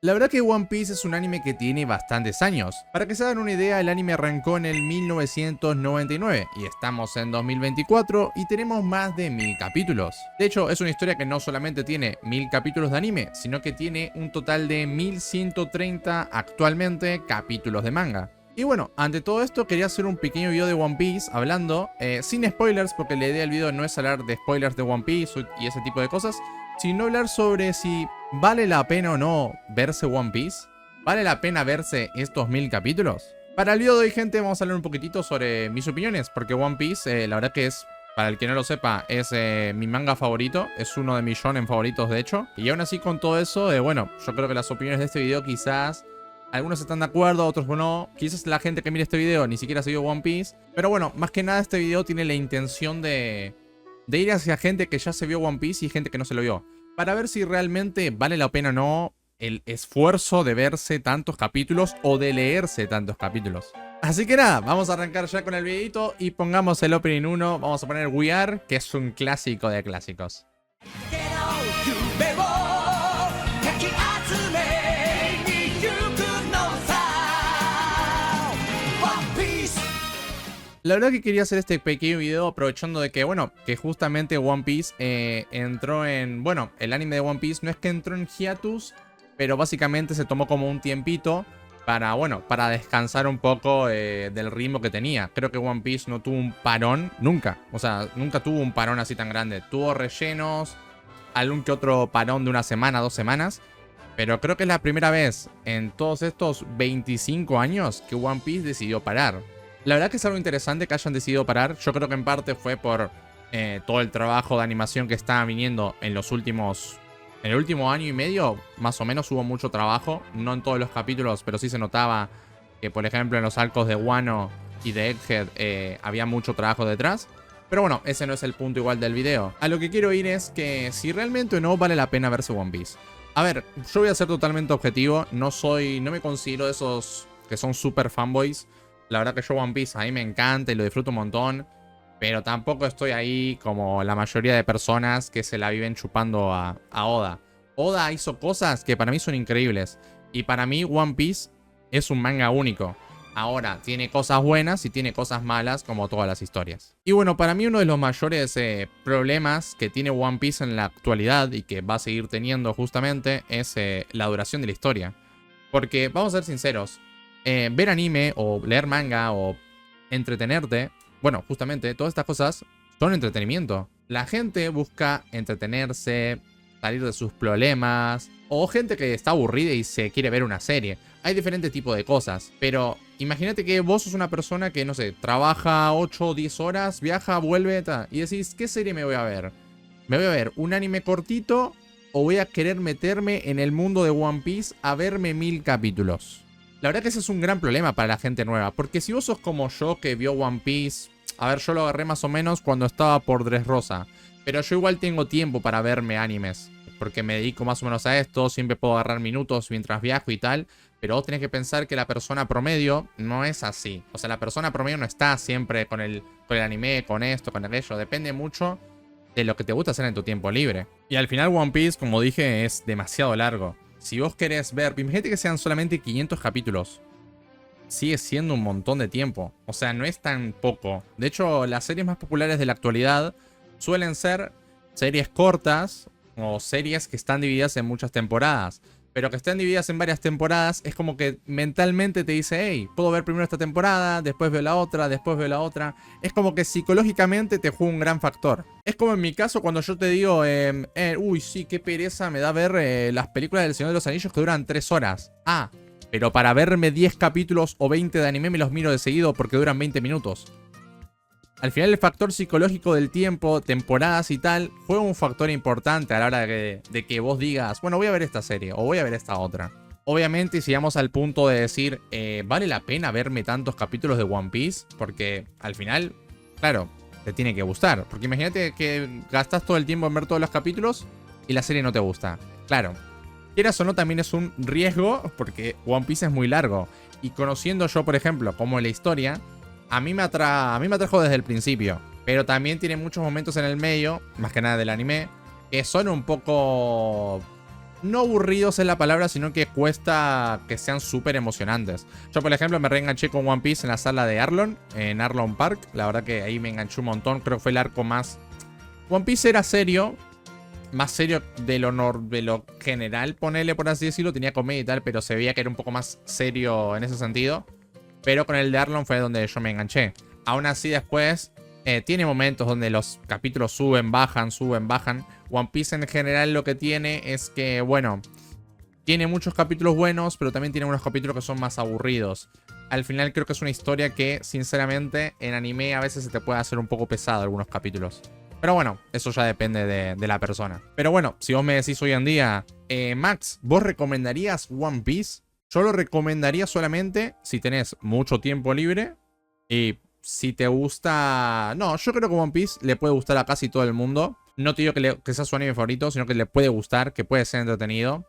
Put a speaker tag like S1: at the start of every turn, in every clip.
S1: La verdad que One Piece es un anime que tiene bastantes años. Para que se hagan una idea, el anime arrancó en el 1999 y estamos en 2024 y tenemos más de 1000 capítulos. De hecho, es una historia que no solamente tiene 1000 capítulos de anime, sino que tiene un total de 1130 actualmente capítulos de manga. Y bueno, ante todo esto quería hacer un pequeño video de One Piece hablando, sin spoilers, porque la idea del video no es hablar de spoilers de One Piece y ese tipo de cosas, sino hablar sobre si vale la pena o no verse One Piece. ¿Vale la pena verse estos 1000 capítulos? Para el video de hoy, gente, vamos a hablar un poquitito sobre mis opiniones, porque One Piece, la verdad que es, para el que no lo sepa, es mi manga favorito, es uno de mis shonen favoritos de hecho, y aún así con todo eso, bueno, yo creo que las opiniones de este video quizás algunos están de acuerdo, otros no. Quizás la gente que mire este video ni siquiera ha seguido One Piece. Pero bueno, más que nada este video tiene la intención de ir hacia gente que ya se vio One Piece y gente que no se lo vio. Para ver si realmente vale la pena o no el esfuerzo de verse tantos capítulos o de leerse tantos capítulos. Así que nada, vamos a arrancar ya con el videito y pongamos el opening 1. Vamos a poner We Are, que es un clásico de clásicos. La verdad que quería hacer este pequeño video aprovechando de que, bueno, que justamente One Piece entró en... Bueno, el anime de One Piece no es que entró en hiatus, pero básicamente se tomó como un tiempito para, bueno, para descansar un poco del ritmo que tenía. Creo que One Piece no tuvo un parón nunca. O sea, nunca tuvo un parón así tan grande. Tuvo rellenos, algún que otro parón de una semana, 2 semanas. Pero creo que es la primera vez en todos estos 25 años que One Piece decidió parar. La verdad que es algo interesante que hayan decidido parar. Yo creo que en parte fue por todo el trabajo de animación que estaba viniendo en los últimos... En el último año y medio, más o menos, hubo mucho trabajo. No en todos los capítulos, pero sí se notaba que, por ejemplo, en los arcos de Wano y de Egghead había mucho trabajo detrás. Pero bueno, ese no es el punto igual del video. A lo que quiero ir es que si realmente o no vale la pena verse One Piece. A ver, yo voy a ser totalmente objetivo. No me considero de esos que son super fanboys. La verdad que yo One Piece a mí me encanta y lo disfruto un montón. Pero tampoco estoy ahí como la mayoría de personas que se la viven chupando a Oda. Oda hizo cosas que para mí son increíbles. Y para mí One Piece es un manga único. Ahora, tiene cosas buenas y tiene cosas malas como todas las historias. Y bueno, para mí uno de los mayores problemas que tiene One Piece en la actualidad y que va a seguir teniendo justamente es la duración de la historia. Porque, vamos a ser sinceros, ver anime o leer manga o entretenerte, bueno, justamente todas estas cosas son entretenimiento. La gente busca entretenerse, salir de sus problemas, o gente que está aburrida y se quiere ver una serie. Hay diferentes tipos de cosas, pero imagínate que vos sos una persona que, no sé, trabaja 8 o 10 horas, viaja, vuelve, y decís, ¿qué serie me voy a ver? ¿Me voy a ver un anime cortito o voy a querer meterme en el mundo de One Piece a verme 1000 capítulos? La verdad que ese es un gran problema para la gente nueva, porque si vos sos como yo que vio One Piece, a ver, yo lo agarré más o menos cuando estaba por Dressrosa, pero yo igual tengo tiempo para verme animes, porque me dedico más o menos a esto, siempre puedo agarrar minutos mientras viajo y tal, pero vos tenés que pensar que la persona promedio no es así. O sea, la persona promedio no está siempre con el anime, con esto, con aquello, depende mucho de lo que te gusta hacer en tu tiempo libre. Y al final One Piece, como dije, es demasiado largo. Si vos querés ver, imagínate que sean solamente 500 capítulos. Sigue siendo un montón de tiempo. O sea, no es tan poco. De hecho, las series más populares de la actualidad suelen ser series cortas o series que están divididas en muchas temporadas. Pero que estén divididas en varias temporadas es como que mentalmente te dice, hey, puedo ver primero esta temporada, después veo la otra, después veo la otra. Es como que psicológicamente te juega un gran factor. Es como en mi caso cuando yo te digo, uy, sí, qué pereza me da ver las películas del Señor de los Anillos que duran 3 horas. Ah, pero para verme 10 capítulos o 20 de anime me los miro de seguido porque duran 20 minutos. Al final el factor psicológico del tiempo, temporadas y tal, juega un factor importante a la hora de que vos digas, bueno, voy a ver esta serie o voy a ver esta otra. Obviamente, si llegamos al punto de decir, ¿vale la pena verme tantos capítulos de One Piece? Porque al final, claro, te tiene que gustar. Porque imagínate que gastas todo el tiempo en ver todos los capítulos y la serie no te gusta. Claro, quieras o no, también es un riesgo porque One Piece es muy largo. Y conociendo yo, por ejemplo, cómo es la historia, a mí me atrajo desde el principio. Pero también tiene muchos momentos en el medio, más que nada del anime, que son un poco no aburridos es la palabra, sino que cuesta que sean súper emocionantes. Yo, por ejemplo, me reenganché con One Piece en la sala de Arlong, en Arlong Park. La verdad que ahí me enganché un montón. Creo que fue el arco más... One Piece era serio, más serio de lo general, ponele por así decirlo. Tenía comedia y tal, pero se veía que era un poco más serio en ese sentido. Pero con el de Arlong fue donde yo me enganché. Aún así después tiene momentos donde los capítulos suben, bajan, suben, bajan. One Piece en general lo que tiene es que, bueno, tiene muchos capítulos buenos, pero también tiene unos capítulos que son más aburridos. Al final creo que es una historia que, sinceramente, en anime a veces se te puede hacer un poco pesado algunos capítulos. Pero bueno, eso ya depende de la persona. Pero bueno, si vos me decís hoy en día, Max, ¿vos recomendarías One Piece? Yo lo recomendaría solamente si tenés mucho tiempo libre y si te gusta... No, yo creo que One Piece le puede gustar a casi todo el mundo. No te digo que sea su anime favorito, sino que le puede gustar, que puede ser entretenido.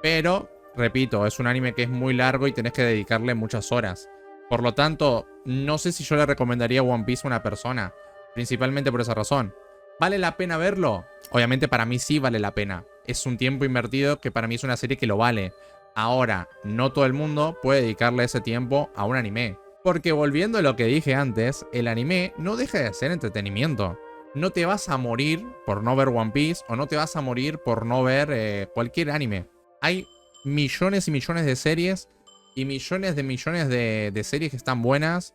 S1: Pero, repito, es un anime que es muy largo y tenés que dedicarle muchas horas. Por lo tanto, no sé si yo le recomendaría One Piece a una persona. Principalmente por esa razón. ¿Vale la pena verlo? Obviamente para mí sí vale la pena. Es un tiempo invertido que para mí es una serie que lo vale. Ahora, no todo el mundo puede dedicarle ese tiempo a un anime. Porque volviendo a lo que dije antes, el anime no deja de ser entretenimiento. No te vas a morir por no ver One Piece o no te vas a morir por no ver cualquier anime. Hay millones y millones de series y millones de series que están buenas.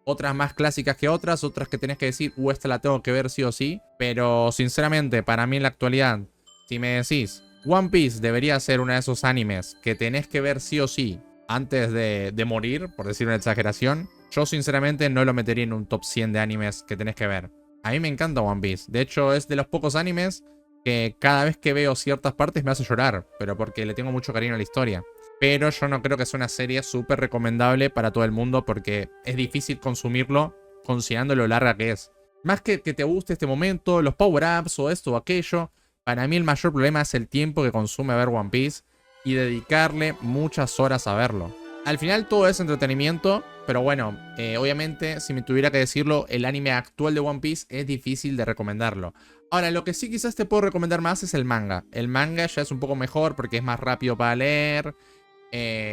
S1: Otras más clásicas que otras que tenés que decir, esta la tengo que ver sí o sí. Pero sinceramente, para mí en la actualidad, si me decís, One Piece debería ser uno de esos animes que tenés que ver sí o sí antes de morir, por decir una exageración, yo sinceramente no lo metería en un top 100 de animes que tenés que ver. A mí me encanta One Piece. De hecho, es de los pocos animes que cada vez que veo ciertas partes me hace llorar, pero porque le tengo mucho cariño a la historia. Pero yo no creo que sea una serie súper recomendable para todo el mundo porque es difícil consumirlo considerando lo larga que es. Más que te guste este momento, los power-ups o esto o aquello, para mí el mayor problema es el tiempo que consume ver One Piece y dedicarle muchas horas a verlo. Al final todo es entretenimiento, pero bueno, obviamente si me tuviera que decirlo, el anime actual de One Piece es difícil de recomendarlo. Ahora, lo que sí quizás te puedo recomendar más es el manga. El manga ya es un poco mejor porque es más rápido para leer,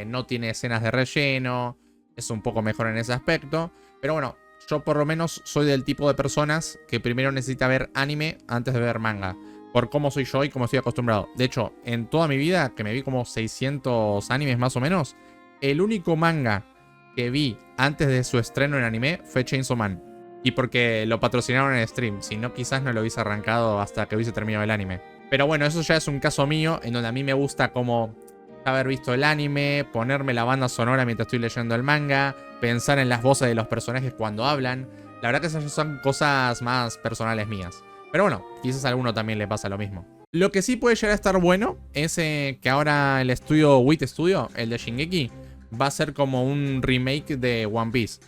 S1: no tiene escenas de relleno, es un poco mejor en ese aspecto. Pero bueno, yo por lo menos soy del tipo de personas que primero necesita ver anime antes de ver manga. Por cómo soy yo y cómo estoy acostumbrado. De hecho, en toda mi vida, que me vi como 600 animes más o menos, el único manga que vi antes de su estreno en anime fue Chainsaw Man. Y porque lo patrocinaron en stream. Si no, quizás no lo hubiese arrancado hasta que hubiese terminado el anime. Pero bueno, eso ya es un caso mío, en donde a mí me gusta como haber visto el anime, ponerme la banda sonora mientras estoy leyendo el manga, pensar en las voces de los personajes cuando hablan. La verdad que esas son cosas más personales mías. Pero bueno, quizás a alguno también le pasa lo mismo. Lo que sí puede llegar a estar bueno es que ahora el estudio WIT Studio, el de Shingeki, va a ser como un remake de One Piece.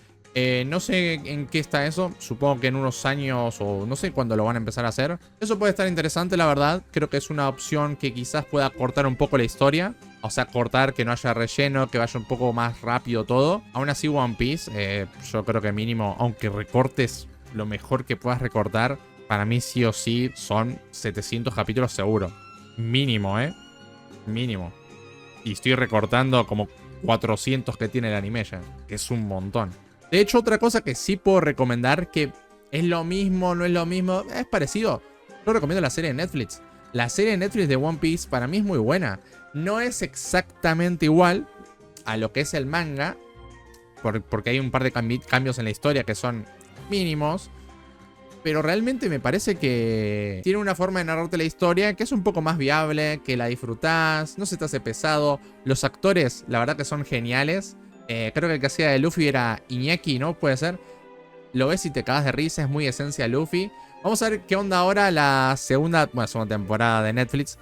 S1: No sé en qué está eso, supongo que en unos años o no sé cuándo lo van a empezar a hacer. Eso puede estar interesante, la verdad. Creo que es una opción que quizás pueda cortar un poco la historia. O sea, cortar, que no haya relleno, que vaya un poco más rápido todo. Aún así, One Piece, yo creo que mínimo, aunque recortes lo mejor que puedas recortar, para mí sí o sí son 700 capítulos seguro. Mínimo, mínimo. Y estoy recortando como 400 que tiene el anime ya, que es un montón. De hecho, otra cosa que sí puedo recomendar, que es lo mismo, no es lo mismo, es parecido. Yo recomiendo la serie de Netflix. La serie de Netflix de One Piece para mí es muy buena. No es exactamente igual a lo que es el manga, porque hay un par de cambios en la historia que son mínimos. Pero realmente me parece que tiene una forma de narrarte la historia que es un poco más viable, que la disfrutás, no se te hace pesado. Los actores, la verdad que son geniales. Creo que el que hacía de Luffy era Iñaki, ¿no? Puede ser. Lo ves y te cagas de risa, es muy esencia Luffy. Vamos a ver qué onda ahora la segunda temporada de Netflix.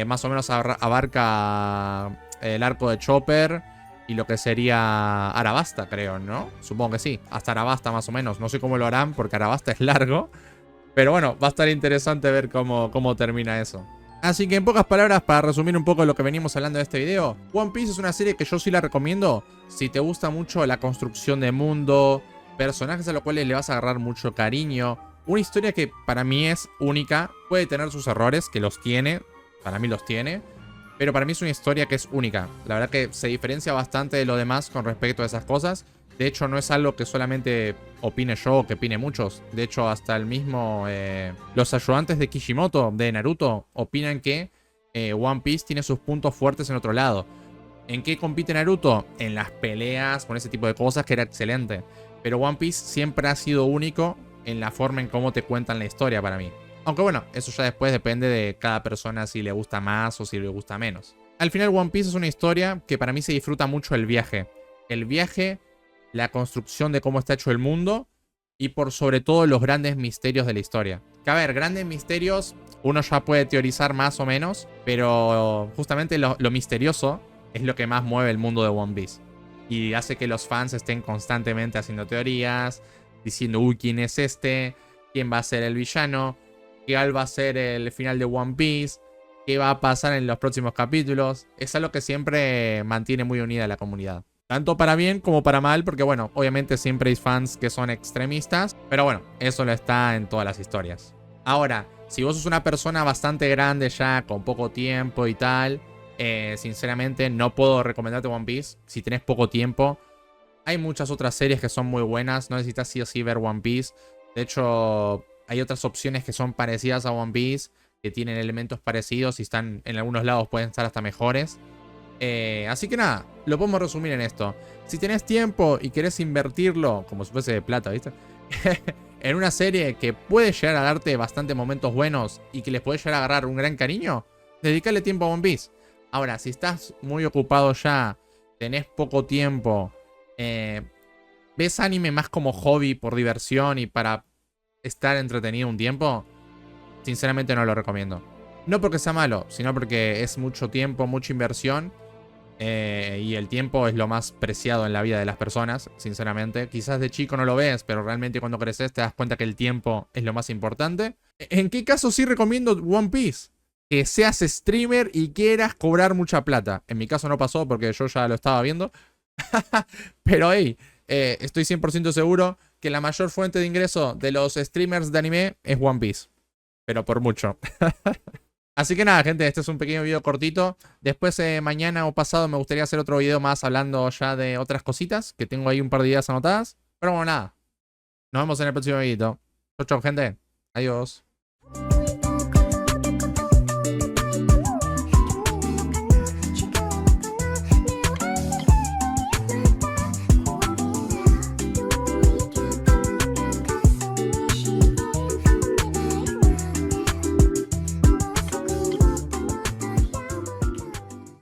S1: Más o menos abarca el arco de Chopper y lo que sería Arabasta, creo, ¿no? Supongo que sí, hasta Arabasta más o menos. No sé cómo lo harán porque Arabasta es largo. Pero bueno, va a estar interesante ver cómo termina eso. Así que en pocas palabras, para resumir un poco lo que venimos hablando de este video, One Piece es una serie que yo sí la recomiendo si te gusta mucho la construcción de mundo, personajes a los cuales le vas a agarrar mucho cariño, una historia que para mí es única, puede tener sus errores, que los tiene, para mí los tiene, Pero para mí es una historia que es única. La verdad que se diferencia bastante de lo demás con respecto a esas cosas. De hecho, no es algo que solamente opine yo o que opine muchos. De hecho, hasta el mismo... los ayudantes de Kishimoto, de Naruto, opinan que One Piece tiene sus puntos fuertes en otro lado. ¿En qué compite Naruto? En las peleas, con ese tipo de cosas, que era excelente. Pero One Piece siempre ha sido único en la forma en cómo te cuentan la historia para mí. Aunque bueno, eso ya después depende de cada persona si le gusta más o si le gusta menos. Al final One Piece es una historia que para mí se disfruta mucho el viaje. El viaje, la construcción de cómo está hecho el mundo y por sobre todo los grandes misterios de la historia. Que a ver, grandes misterios uno ya puede teorizar más o menos, pero justamente lo misterioso es lo que más mueve el mundo de One Piece. Y hace que los fans estén constantemente haciendo teorías, diciendo, uy, ¿quién es este? ¿Quién va a ser el villano? ¿Qué va a ser el final de One Piece? ¿Qué va a pasar en los próximos capítulos? Es algo que siempre mantiene muy unida a la comunidad. Tanto para bien como para mal, porque bueno, obviamente siempre hay fans que son extremistas, pero bueno, eso lo está en todas las historias. Ahora, si vos sos una persona bastante grande ya, con poco tiempo y tal, sinceramente no puedo recomendarte One Piece si tenés poco tiempo. Hay muchas otras series que son muy buenas, no necesitas sí o sí ver One Piece. De hecho, hay otras opciones que son parecidas a One Piece, que tienen elementos parecidos y están en algunos lados pueden estar hasta mejores. Así que nada, lo podemos resumir en esto. Si tenés tiempo y querés invertirlo, como si fuese de plata, ¿viste? En una serie que puede llegar a darte bastante momentos buenos y que les puede llegar a agarrar un gran cariño, dedícale tiempo a One Piece. Ahora, si estás muy ocupado ya, tenés poco tiempo, ves anime más como hobby, por diversión y para estar entretenido un tiempo, sinceramente no lo recomiendo. No porque sea malo, sino porque es mucho tiempo, mucha inversión. Y el tiempo es lo más preciado en la vida de las personas, sinceramente. Quizás de chico no lo ves, pero realmente cuando creces te das cuenta que el tiempo es lo más importante. ¿En qué caso sí recomiendo One Piece? Que seas streamer y quieras cobrar mucha plata. En mi caso no pasó porque yo ya lo estaba viendo. Pero hey, estoy 100% seguro que la mayor fuente de ingreso de los streamers de anime es One Piece. Pero por mucho. Así que nada, gente, este es un pequeño video cortito. Después, mañana o pasado, me gustaría hacer otro video más hablando ya de otras cositas, que tengo ahí un par de ideas anotadas. Pero bueno, nada. Nos vemos en el próximo video. Chau, chau, gente. Adiós.